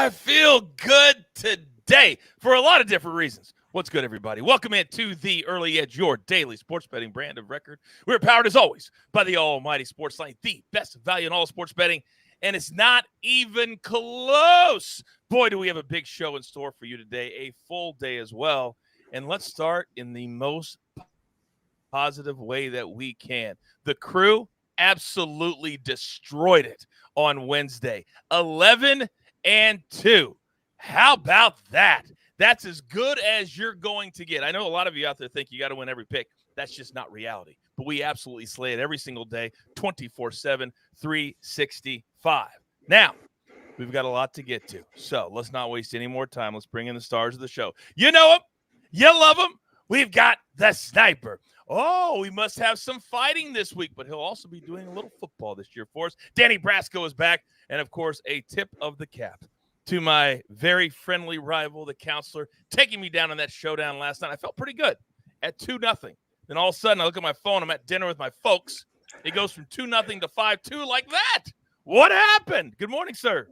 I feel good today for a lot of different reasons. What's good, everybody? Welcome into the Early Edge, your daily sports betting brand of record. We're powered, as always, by the almighty SportsLine, the best value in all sports betting, and it's not even close. Boy, do we have a big show in store for you today, a full day as well. And let's start in the most positive way that we can. The crew absolutely destroyed it on Wednesday, 11-2. How about that? That's as good as you're going to get. I know a lot of you out there think you got to win every pick. That's just not reality. But we absolutely slay it every single day, 24/7, 365. Now, we've got a lot to get to. So let's not waste any more time. Let's bring in the stars of the show. You know them. You love them. We've got the Sniper. Oh, we must have some fighting this week, but he'll also be doing a little football this year for us. Danny Brasco is back. And, of course, a tip of the cap to my very friendly rival, the counselor, taking me down in that showdown last night. I felt pretty good at 2-0. Then all of a sudden, I look at my phone. I'm at dinner with my folks. It goes from 2-0 to 5-2 like that. What happened? Good morning, sir.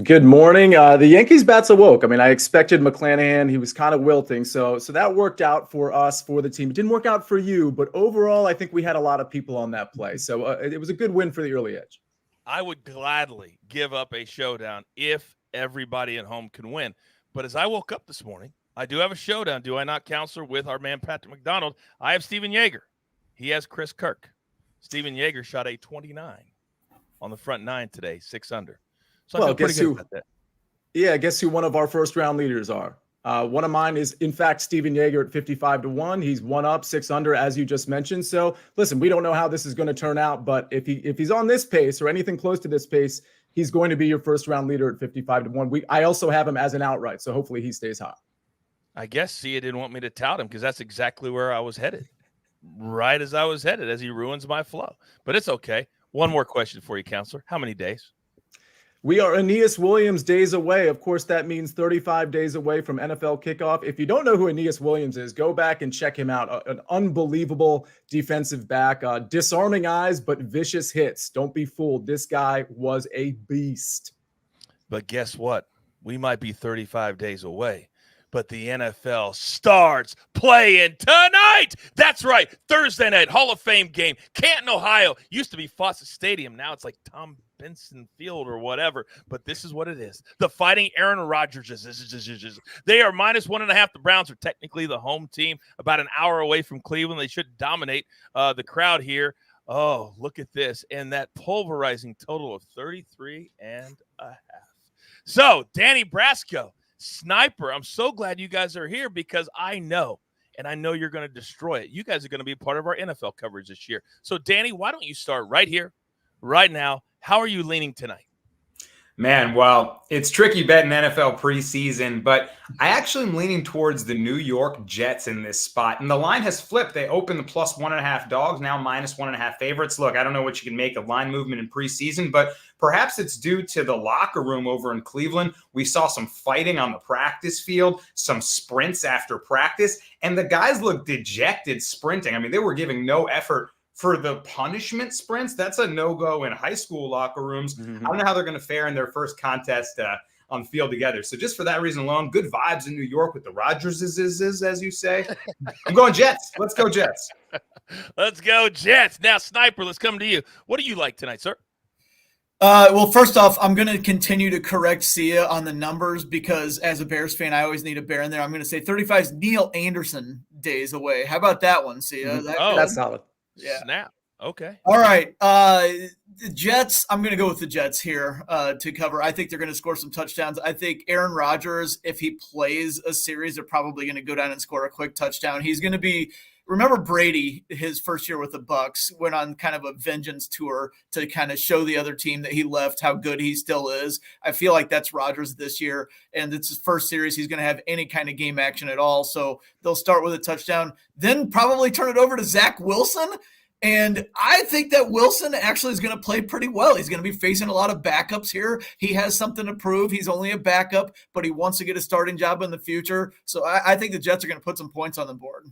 Good morning. The Yankees bats awoke. I mean, I expected McClanahan. He was kind of wilting. So that worked out for us, for the team. It didn't work out for you, but overall, I think we had a lot of people on that play. So it was a good win for the early edge. I would gladly give up a showdown if everybody at home can win. But as I woke up this morning, I do have a showdown, do I not, counselor, with our man Patrick McDonald. I have Steven Yeager. He has Chris Kirk. Steven Yeager shot a 29 on the front nine today, 6 under. So I feel pretty good about that. Yeah, guess who one of our first-round leaders are? One of mine is, in fact, Steven Yeager at 55-1. He's 1 up, 6 under, as you just mentioned. So, listen, we don't know how this is going to turn out, but if he's on this pace or anything close to this pace, he's going to be your first-round leader at 55-1. I also have him as an outright, so hopefully he stays hot. I guess Sia didn't want me to tout him because that's exactly where I was headed. Right as I was headed, as he ruins my flow. But it's okay. One more question for you, counselor. How many days? We are Aeneas Williams days away. Of course, that means 35 days away from NFL kickoff. If you don't know who Aeneas Williams is, go back and check him out. An unbelievable defensive back. Disarming eyes, but vicious hits. Don't be fooled. This guy was a beast. But guess what? We might be 35 days away, but the NFL starts playing tonight. That's right. Thursday night, Hall of Fame game. Canton, Ohio. Used to be Fawcett Stadium. Now it's like Tom Benson Field or whatever, but this is what it is. The Fighting Aaron Rodgers. They are -1.5. The Browns are technically the home team, about an hour away from Cleveland. They should dominate the crowd here. Oh, look at this. And that pulverizing total of 33.5. So, Danny Brasco, Sniper, I'm so glad you guys are here because I know you're going to destroy it. You guys are going to be part of our NFL coverage this year. So, Danny, why don't you start right here, right now? How are you leaning tonight? Man, well, it's tricky betting NFL preseason, but I actually am leaning towards the New York Jets in this spot. And the line has flipped. They opened the +1.5 dogs, now -1.5 favorites. Look, I don't know what you can make of line movement in preseason, but perhaps it's due to the locker room over in Cleveland. We saw some fighting on the practice field, some sprints after practice, and the guys looked dejected sprinting. I mean, they were giving no effort for the punishment sprints. That's a no-go in high school locker rooms. I don't know how they're going to fare in their first contest on the field together. So just for that reason alone, good vibes in New York with the Rodgers, as you say. I'm going Jets. Let's go Jets. Let's go Jets. Now, Sniper, let's come to you. What do you like tonight, sir? Well, first off, I'm going to continue to correct Sia on the numbers because as a Bears fan, I always need a bear in there. I'm going to say 35 is Neil Anderson days away. How about that one, Sia? That's solid. Yeah. Snap. Okay. All right. The Jets, I'm going to go with the Jets here to cover. I think they're going to score some touchdowns. I think Aaron Rodgers, if he plays a series, they're probably going to go down and score a quick touchdown. He's going to be – remember Brady, his first year with the Bucs, went on kind of a vengeance tour to kind of show the other team that he left how good he still is. I feel like that's Rodgers this year, and it's his first series. He's going to have any kind of game action at all. So they'll start with a touchdown, then probably turn it over to Zach Wilson. And I think that Wilson actually is going to play pretty well. He's going to be facing a lot of backups here. He has something to prove. He's only a backup, but he wants to get a starting job in the future. So I think the Jets are going to put some points on the board.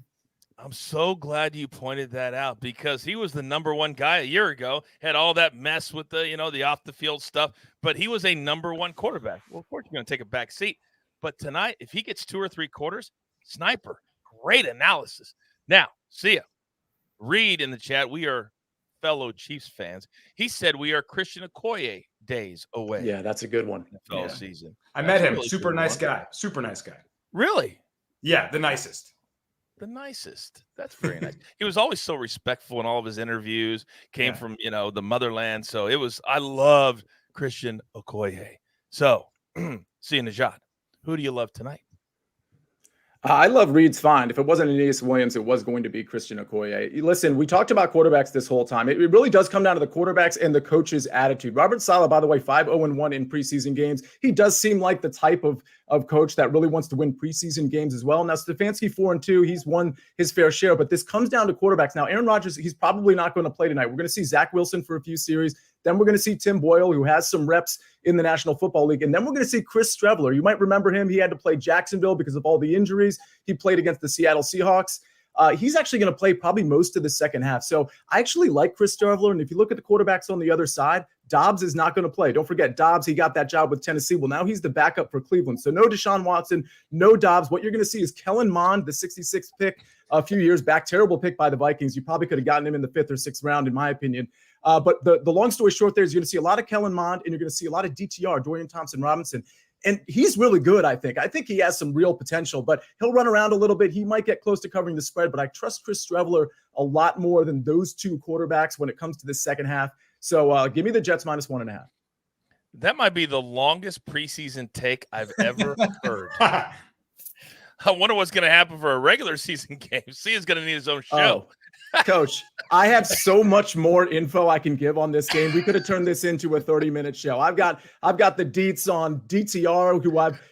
I'm so glad you pointed that out because he was the number one guy a year ago, had all that mess with the, the off the field stuff, but he was a number one quarterback. Well, of course, you're going to take a back seat. But tonight, if he gets 2 or 3 quarters, sniper, great analysis. Now, Sia, Reed in the chat, we are fellow Chiefs fans. He said we are Christian Okoye days away. Yeah, that's a good one. NFL season. I met him. Really super nice guy. Super nice guy. Really? Yeah, the nicest. The nicest. That's very nice. He was always so respectful in all of his interviews. Came from, the motherland. So I loved Christian Okoye. So, Sia Nejad, who do you love tonight? I love Reed's find. If it wasn't Aeneas Williams, it was going to be Christian Okoye. Listen, we talked about quarterbacks this whole time. It really does come down to the quarterbacks and the coach's attitude. Robert Saleh, by the way, 5-0-1 in preseason games. He does seem like the type of coach that really wants to win preseason games as well. Now, Stefanski 4-2, he's won his fair share, but this comes down to quarterbacks. Now, Aaron Rodgers, he's probably not going to play tonight. We're going to see Zach Wilson for a few series. Then we're going to see Tim Boyle, who has some reps in the National Football League. And then we're going to see Chris Streveler. You might remember him. He had to play Jacksonville because of all the injuries. He played against the Seattle Seahawks. He's actually going to play probably most of the second half. So I actually like Chris Streveler. And if you look at the quarterbacks on the other side, Dobbs is not going to play. Don't forget, Dobbs, he got that job with Tennessee. Well, now he's the backup for Cleveland. So no Deshaun Watson, no Dobbs. What you're going to see is Kellen Mond, the 66th pick a few years back. Terrible pick by the Vikings. You probably could have gotten him in the 5th or 6th round, in my opinion. But the long story short there is you're going to see a lot of Kellen Mond, and you're going to see a lot of DTR, Dorian Thompson-Robinson. And he's really good, I think. I think he has some real potential, but he'll run around a little bit. He might get close to covering the spread, but I trust Chris Streveler a lot more than those two quarterbacks when it comes to the second half. So give me the Jets -1.5. That might be the longest preseason take I've ever heard. I wonder what's going to happen for a regular season game. Sia's going to need his own show. Coach, I have so much more info I can give on this game. We could have turned this into a 30-minute show. I've got the deets on DTR,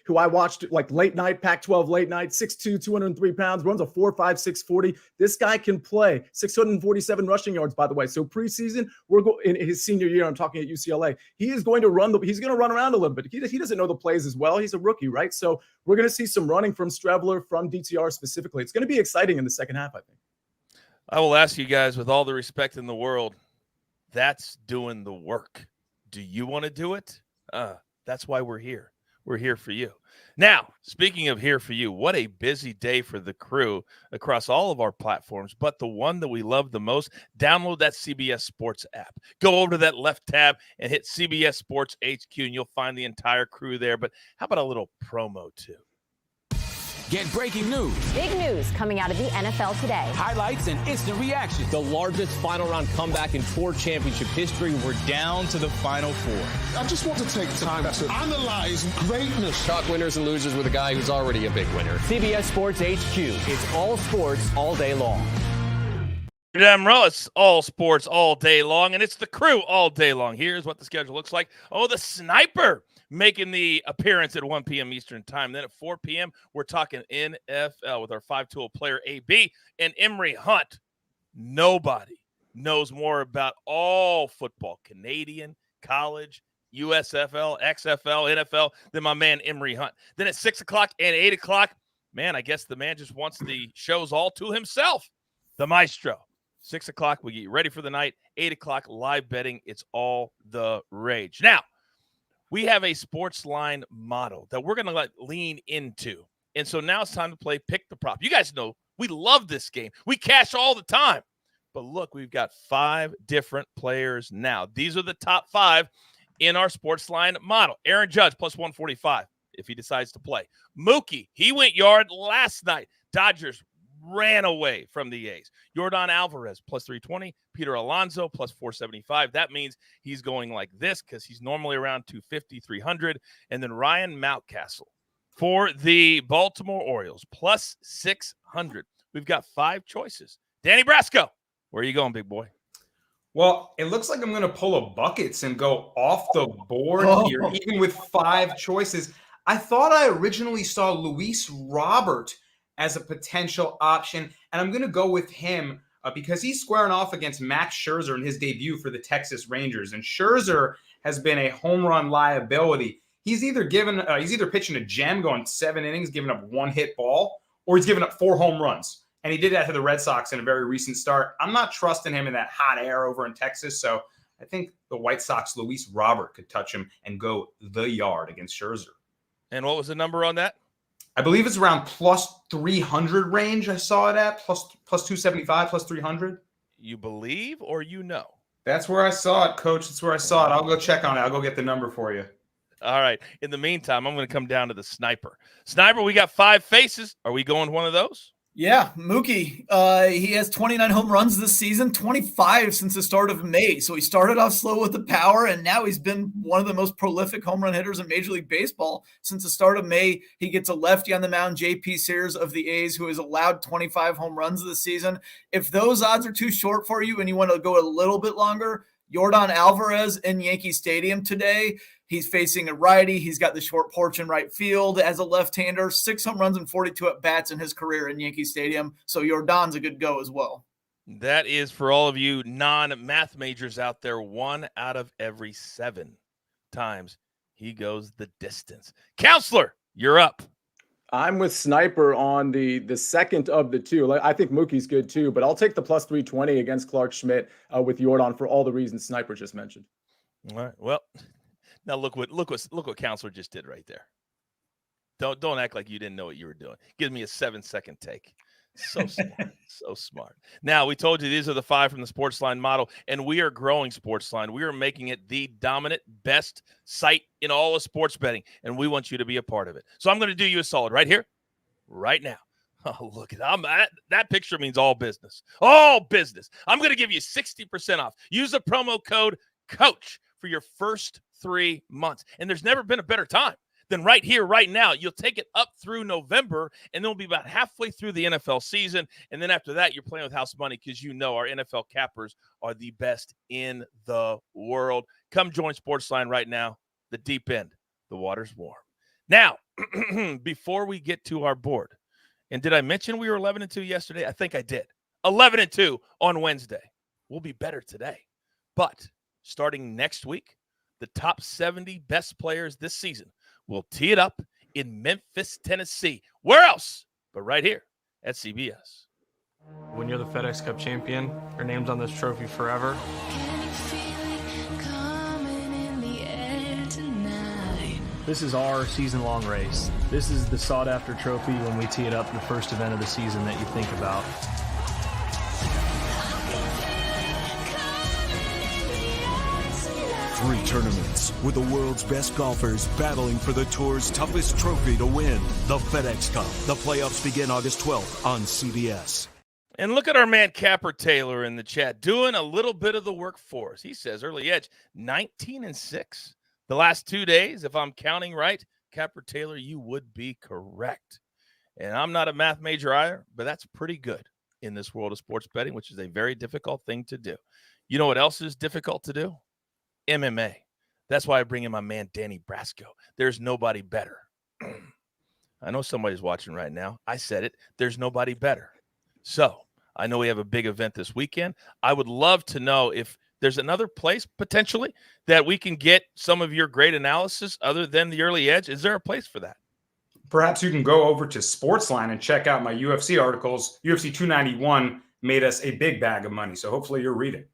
who I watched like late night, Pac-12 late night, 6'2", 203 pounds, runs a 4.5, 640. This guy can play 647 rushing yards, by the way. So preseason, in his senior year, I'm talking at UCLA. He is going to he's going to run around a little bit. He doesn't know the plays as well. He's a rookie, right? So we're going to see some running from Streveler, from DTR specifically. It's going to be exciting in the second half, I think. I will ask you guys, with all the respect in the world, that's doing the work. Do you want to do it? That's why we're here. We're here for you. Now, speaking of here for you, what a busy day for the crew across all of our platforms, but the one that we love the most, download that CBS Sports app. Go over to that left tab and hit CBS Sports HQ, and you'll find the entire crew there. But how about a little promo, too? Get breaking news. Big news coming out of the NFL today. Highlights and instant reaction. The largest final round comeback in tour championship history. We're down to the final 4. I just want to take time to analyze greatness. Talk winners and losers with a guy who's already a big winner. CBS Sports HQ. It's all sports all day long. Damn right, it's all sports all day long, and it's the crew all day long. Here's what the schedule looks like. Oh, the sniper making the appearance at 1 p.m. Eastern time. Then at 4 p.m., we're talking NFL with our 5-tool player AB and Emery Hunt. Nobody knows more about all football, Canadian, college, USFL, XFL, NFL, than my man Emery Hunt. Then at 6 o'clock and 8 o'clock, man, I guess the man just wants the shows all to himself. The maestro. 6 o'clock, we get ready for the night. 8 o'clock, live betting. It's all the rage. Now, we have a SportsLine model that we're going to lean into. And so now it's time to play Pick the Prop. You guys know we love this game. We cash all the time. But look, we've got 5 different players now. These are the top 5 in our SportsLine model. Aaron Judge, plus 145 if he decides to play. Mookie, he went yard last night. Dodgers ran away from the A's. Yordan Alvarez, plus 320. Peter Alonso, plus 475. That means he's going like this because he's normally around 250, 300. And then Ryan Mountcastle for the Baltimore Orioles, plus 600. We've got 5 choices. Danny Brasco, where are you going, big boy? Well, it looks like I'm going to pull a buckets and go off the board here, even with 5 choices. I thought I originally saw Luis Robert as a potential option, and I'm going to go with him because he's squaring off against Max Scherzer in his debut for the Texas Rangers, and Scherzer has been a home run liability. He's either pitching a gem, going 7 innings, giving up 1 hit ball, or he's giving up 4 home runs. And he did that to the Red Sox in a very recent start. I'm not trusting him in that hot air over in Texas. So I think the White Sox, Luis Robert, could touch him and go the yard against Scherzer. And what was the number on that? I believe it's around plus 300 range. I saw it at plus 275, plus 300. You believe or you know? That's where I saw it, Coach. That's where I saw it. I'll go check on it. I'll go get the number for you. All right. In the meantime, I'm going to come down to the sniper. Sniper, we got 5 faces. Are we going one of those? Yeah, Mookie. He has 29 home runs this season, 25 since the start of May. So he started off slow with the power, and now he's been one of the most prolific home run hitters in Major League Baseball since the start of May. He gets a lefty on the mound, J.P. Sears of the A's, who has allowed 25 home runs this season. If those odds are too short for you and you want to go a little bit longer, Yordan Alvarez in Yankee Stadium today. He's facing a righty. He's got the short porch in right field as a left-hander. 6 home runs and 42 at-bats in his career in Yankee Stadium. So Yordan's a good go as well. That is, for all of you non-math majors out there, 1 out of every 7 times he goes the distance. Counselor, you're up. I'm with Sniper on the second of the two. I think Mookie's good too, but I'll take the plus 320 against Clark Schmidt with Yordan for all the reasons Sniper just mentioned. All right. Well, now look what Counselor just did right there. Don't act like you didn't know what you were doing. Give me a 7-second take. So smart. So smart. Now, we told you these are the 5 from the SportsLine model, and we are growing SportsLine. We are making it the dominant, best site in all of sports betting, and we want you to be a part of it. So I'm going to do you a solid right here, right now. Oh, look at that picture means all business. All business. I'm going to give you 60% off. Use the promo code COACH for your first 3 months. And there's never been a better time than right here, right now. You'll take it up through November, and then we'll be about halfway through the NFL season. And then after that, you're playing with house money because you know our NFL cappers are the best in the world. Come join SportsLine right now. The deep end. The water's warm. Now, before we get to our board, and did I mention we were 11-2 yesterday? I think I did. 11-2 on Wednesday. We'll be better today. But starting next week, the top 70 best players this season will tee it up in Memphis, Tennessee. Where else but right here at CBS? When you're the FedEx Cup champion, your name's on this trophy forever. This is our season-long race. This is the sought-after trophy when we tee it up, the first event of the season that you think about. Three tournaments with the world's best golfers battling for the tour's toughest trophy to win, the FedEx Cup. The playoffs begin August 12th on CBS. And look at our man Capper Taylor in the chat doing a little bit of the work for us. He says early edge, 19-6. The last 2 days, if I'm counting right, Capper Taylor, you would be correct. And I'm not a math major either, but that's pretty good in this world of sports betting, which is a very difficult thing to do. You know what else is difficult to do? MMA. That's why I bring in my man Danny Brasco. There's nobody better. I know somebody's watching right now. I said it. There's nobody better. So I know we have a big event this weekend. I would love to know if there's another place potentially that we can get some of your great analysis other than the early edge. Is there a place for that? Perhaps you can go over to SportsLine and check out my UFC articles. UFC 291 made us a big bag of money, so hopefully you're reading.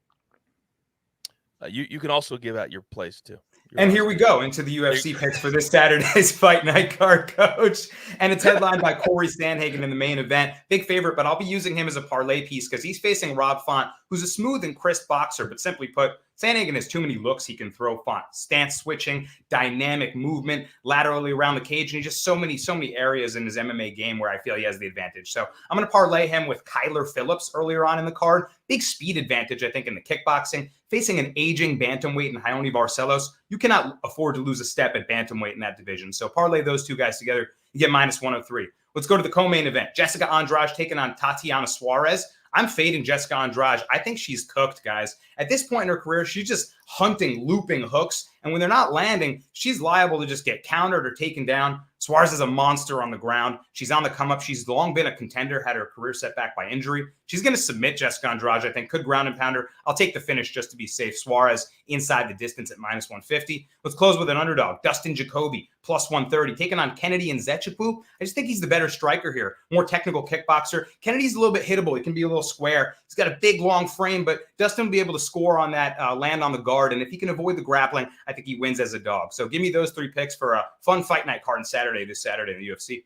You can also give out your place too. And here we go into the UFC picks for this Saturday's Fight Night card, Coach. And it's headlined by Corey Sandhagen in the main event. Big favorite, but I'll be using him as a parlay piece because he's facing Rob Font, who's a smooth and crisp boxer. But simply put, Sandhagen has too many looks he can throw Font. Stance switching, dynamic movement, laterally around the cage, and just so many areas in his MMA game where I feel he has the advantage. So I'm going to parlay him with Kyler Phillips earlier on in the card. Big speed advantage, I think, in the kickboxing. Facing an aging bantamweight in Ione Barcelos, you cannot afford to lose a step at bantamweight in that division. So parlay those two guys together, you get minus 103. Let's go to the co-main event. Jessica Andrade taking on Tatiana Suarez. I'm fading Jessica Andrade. I think she's cooked, guys. At this point in her career, she's just hunting, looping hooks. And when they're not landing, she's liable to just get countered or taken down. Suarez is a monster on the ground. She's on the come up. She's long been a contender, had her career set back by injury. She's going to submit Jessica Andrade, I think. Could ground and pound her. I'll take the finish just to be safe. Suarez inside the distance at -150. Let's close with an underdog. Dustin Jacoby, +130. Taking on Kennedy and Zechipu. I just think he's the better striker here. More technical kickboxer. Kennedy's a little bit hittable. He can be a little square. He's got a big, long frame, but Dustin will be able to score on that, land on the guard. And if he can avoid the grappling, I think he wins as a dog. So give me those 3 picks for a fun fight night card on this Saturday in the UFC.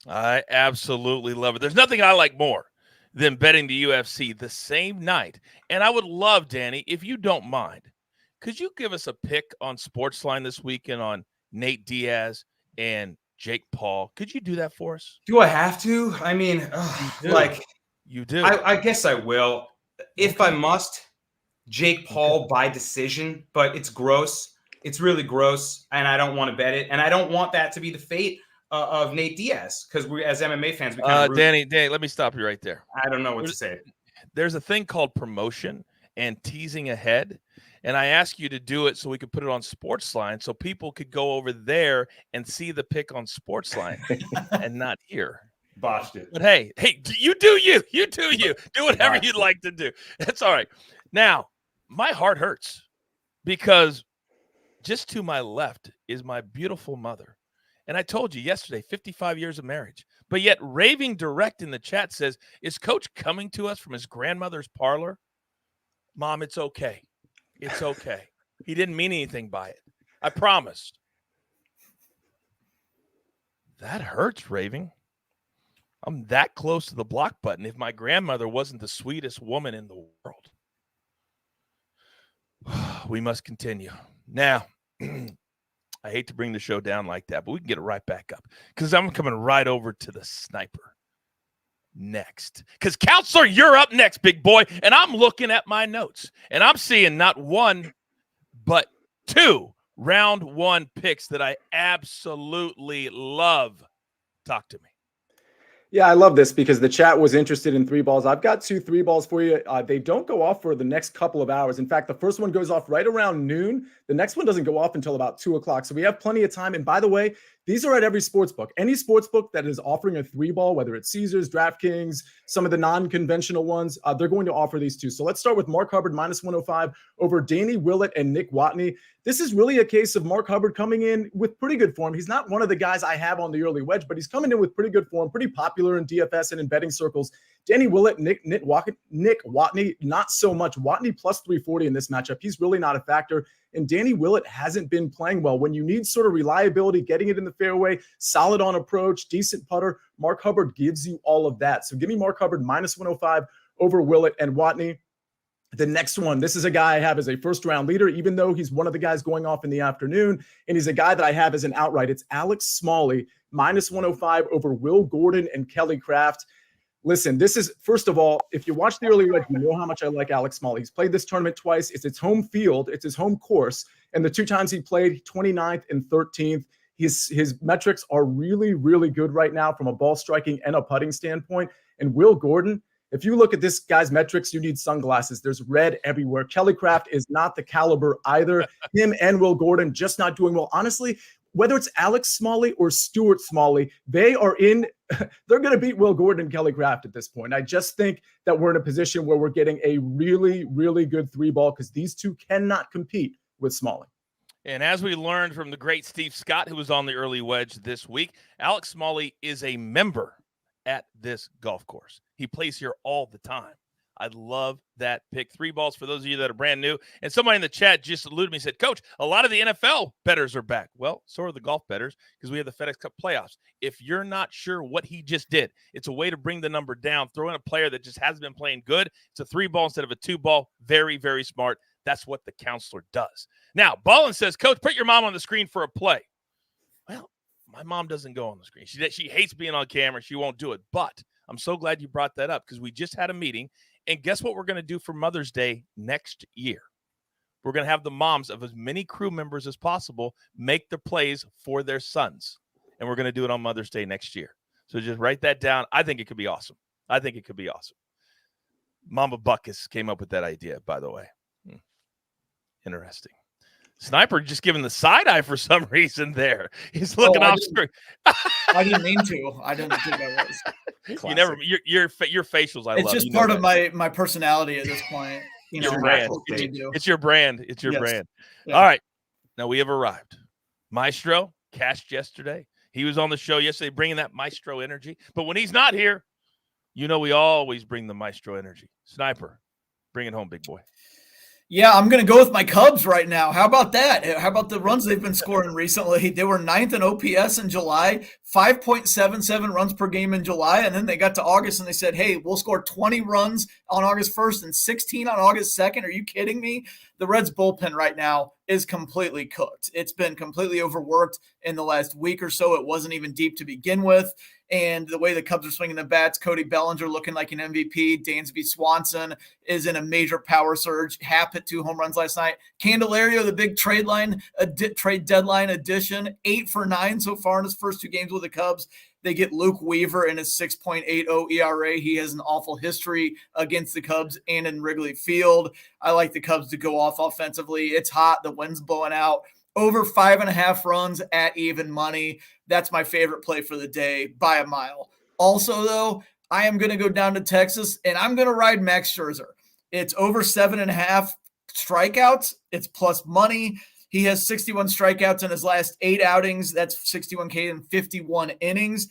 I absolutely love it. There's nothing I like more than betting the UFC the same night. And I would love, Danny, if you don't mind, could you give us a pick on SportsLine this weekend on Nate Diaz and Jake Paul? Could you do that for us? Do I have to? I mean, you do. I guess I will. If I must, Jake Paul by decision, but it's gross. It's really gross, and I don't want to bet it. And I don't want that to be the fate of Nate Diaz, because we, as MMA fans, we kind of Danny, let me stop you right there. I don't know what to say. There's a thing called promotion and teasing ahead, and I ask you to do it so we could put it on SportsLine so people could go over there and see the pick on SportsLine and not here. Botched it. But hey, you do you. You do you. Do whatever you'd like to do. That's all right. Now, my heart hurts because just to my left is my beautiful mother. And I told you yesterday, 55 years of marriage. But yet Raving Direct in the chat says, is Coach coming to us from his grandmother's parlor? Mom, it's okay. It's okay. He didn't mean anything by it. I promise. That hurts, Raving. I'm that close to the block button if my grandmother wasn't the sweetest woman in the world. We must continue. Now, I hate to bring the show down like that, but we can get it right back up because I'm coming right over to the sniper next. Because, Counselor, you're up next, big boy, and I'm looking at my notes, and I'm seeing not one but 2 round 1 picks that I absolutely love. Talk to me. Yeah, I love this because the chat was interested in 3 balls. I've got 2 3 balls for you. They don't go off for the next couple of hours. In fact, the first one goes off right around noon. The next one doesn't go off until about 2 o'clock. So we have plenty of time. And by the way, these are at every sports book. Any sports book that is offering a 3 ball, whether it's Caesars, DraftKings, some of the non-conventional ones, they're going to offer these too. So let's start with Mark Hubbard -105 over Danny Willett and Nick Watney. This is really a case of Mark Hubbard coming in with pretty good form. He's not one of the guys I have on the early wedge, but he's coming in with pretty good form, pretty popular in DFS and in betting circles. Danny Willett, Nick Watney, not so much. Watney +340 in this matchup. He's really not a factor. And Danny Willett hasn't been playing well. When you need sort of reliability, getting it in the fairway, solid on approach, decent putter, Mark Hubbard gives you all of that. So give me Mark Hubbard -105 over Willett and Watney. The next one, this is a guy I have as a first-round leader, even though he's one of the guys going off in the afternoon, and he's a guy that I have as an outright. It's Alex Smalley, -105 over Will Gordon and Kelly Craft. Listen, this is, first of all, if you watch the early wedge, you know how much I like Alex Smalley. He's played this tournament twice. It's his home field. It's his home course. And the 2 times he played, 29th and 13th, his metrics are really, really good right now from a ball striking and a putting standpoint. And Will Gordon, if you look at this guy's metrics, you need sunglasses. There's red everywhere. Kelly Craft is not the caliber either. Him and Will Gordon just not doing well. Honestly, whether it's Alex Smalley or Stuart Smalley, they're going to beat Will Gordon and Kelly Craft at this point. I just think that we're in a position where we're getting a really, really good 3 ball because these 2 cannot compete with Smalley. And as we learned from the great Steve Scott, who was on the early wedge this week, Alex Smalley is a member at this golf course. He plays here all the time. I love that pick. 3 balls for those of you that are brand new. And somebody in the chat just alluded to me and said, Coach, a lot of the NFL bettors are back. Well, so are the golf bettors because we have the FedEx Cup playoffs. If you're not sure what he just did, it's a way to bring the number down. Throw in a player that just hasn't been playing good. It's a 3 ball instead of a 2 ball. Very, very smart. That's what the counselor does. Now, Ballin says, Coach, put your mom on the screen for a play. Well, my mom doesn't go on the screen. She hates being on camera. She won't do it. But I'm so glad you brought that up because we just had a meeting. And guess what we're going to do for Mother's Day next year? We're going to have the moms of as many crew members as possible make the plays for their sons. And we're going to do it on Mother's Day next year. So just write that down. I think it could be awesome. Mama Buckus came up with that idea, by the way. Interesting. Sniper just giving the side eye for some reason there. He's looking off screen. I didn't mean to. I didn't think I was. Classic. You never your facials. It's love. just part of my personality at this point. Your brand. It's your brand. It's your brand. Yeah. All right. Now we have arrived. Maestro cashed yesterday. He was on the show yesterday, bringing that Maestro energy. But when he's not here, we always bring the Maestro energy. Sniper, bring it home, big boy. Yeah, I'm going to go with my Cubs right now. How about that? How about the runs they've been scoring recently? They were 9th in OPS in July, 5.77 runs per game in July, and then they got to August and they said, hey, we'll score 20 runs on August 1st and 16 on August 2nd. Are you kidding me? The Reds bullpen right now is completely cooked. It's been completely overworked in the last week or so. It wasn't even deep to begin with. And the way the Cubs are swinging the bats, Cody Bellinger looking like an MVP. Dansby Swanson is in a major power surge. Happ hit 2 home runs last night. Candelario, the big trade deadline addition, 8 for 9 so far in his first 2 games with the Cubs. They get Luke Weaver in his 6.80 ERA. He has an awful history against the Cubs and in Wrigley Field. I like the Cubs to go off offensively. It's hot. The wind's blowing out. Over 5.5 runs at even money. That's my favorite play for the day by a mile. Also, though, I am going to go down to Texas, and I'm going to ride Max Scherzer. It's over 7.5 strikeouts. It's plus money. He has 61 strikeouts in his last 8 outings. That's 61K in 51 innings.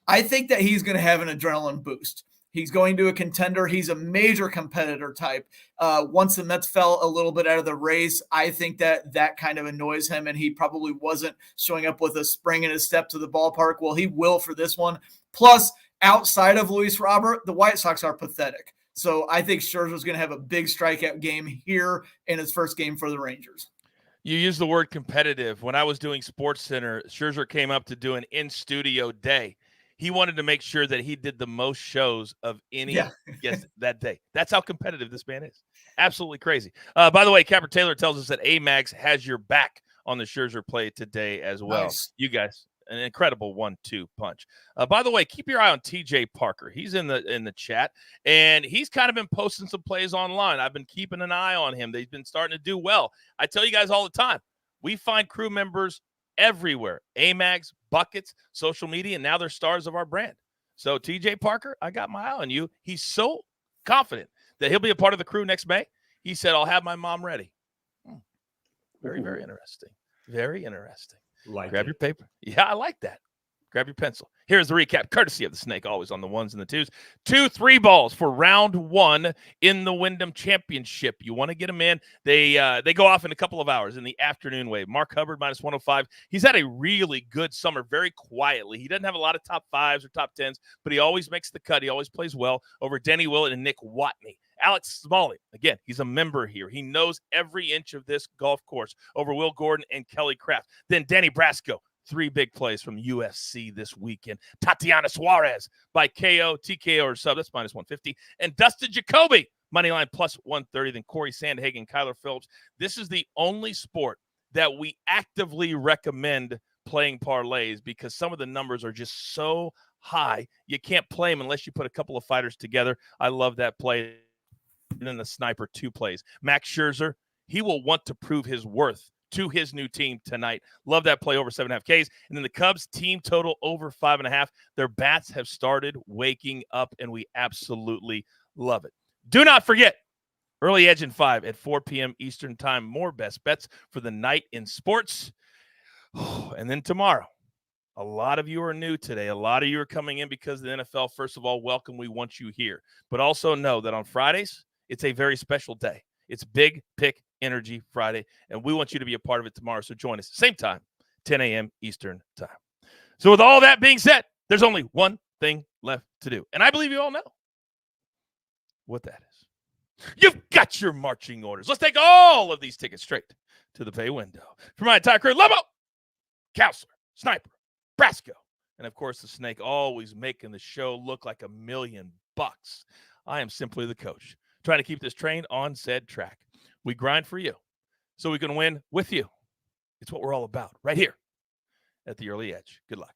I think that he's going to have an adrenaline boost. He's going to a contender. He's a major competitor type. Once the Mets fell a little bit out of the race, I think that kind of annoys him, and he probably wasn't showing up with a spring in his step to the ballpark. Well, he will for this one. Plus, outside of Luis Robert, the White Sox are pathetic. So I think Scherzer's going to have a big strikeout game here in his first game for the Rangers. You use the word competitive. When I was doing SportsCenter, Scherzer came up to do an in-studio day. He wanted to make sure that he did the most shows of any guest that day. That's how competitive this man is. Absolutely crazy. By the way, Capper Taylor tells us that A-Mags has your back on the Scherzer play today as well. Nice. You guys, an incredible 1-2 punch. By the way, keep your eye on TJ Parker. He's in the chat, and he's kind of been posting some plays online. I've been keeping an eye on him. They've been starting to do well. I tell you guys all the time, we find crew members everywhere. A-Mags, buckets, social media, and now they're stars of our brand. So TJ Parker, I got my eye on you. He's so confident that he'll be a part of the crew next May. He said, I'll have my mom ready. Very, very interesting. Very interesting. Grab your paper. Yeah, I like that. Grab your pencil. Here's the recap, courtesy of the Snake, always on the 1s and the 2s. 2 3-balls for round 1 in the Wyndham Championship. You want to get them in. They go off in a couple of hours in the afternoon wave. Mark Hubbard, -105. He's had a really good summer, very quietly. He doesn't have a lot of top 5s or top 10s, but he always makes the cut. He always plays well over Denny Willett and Nick Watney. Alex Smalley, again, he's a member here. He knows every inch of this golf course over Will Gordon and Kelly Kraft. Then Danny Brasco. 3 big plays from UFC this weekend. Tatiana Suarez by KO, TKO or sub. That's -150. And Dustin Jacoby, moneyline +130. Then Corey Sandhagen, Kyler Phillips. This is the only sport that we actively recommend playing parlays because some of the numbers are just so high. You can't play them unless you put a couple of fighters together. I love that play. And then the Sniper 2 plays. Max Scherzer, he will want to prove his worth to his new team tonight. Love that play over 7.5 Ks. And then the Cubs team total over 5.5. Their bats have started waking up, and we absolutely love it. Do not forget, Early Edge in 5 at 4 p.m. Eastern time. More best bets for the night in sports. And then tomorrow, a lot of you are new today. A lot of you are coming in because of the NFL. First of all, welcome. We want you here. But also know that on Fridays, it's a very special day. It's Big Pick Energy Friday, and we want you to be a part of it tomorrow. So join us, same time, 10 a.m. Eastern time. So with all that being said, there's only one thing left to do, and I believe you all know what that is. You've got your marching orders. Let's take all of these tickets straight to the pay window. For my entire crew, Lobo, Counselor, Sniper, Brasco, and of course the Snake, always making the show look like $1 million. I am simply the coach, trying to keep this train on said track. We grind for you so we can win with you. It's what we're all about right here at the Early Edge. Good luck.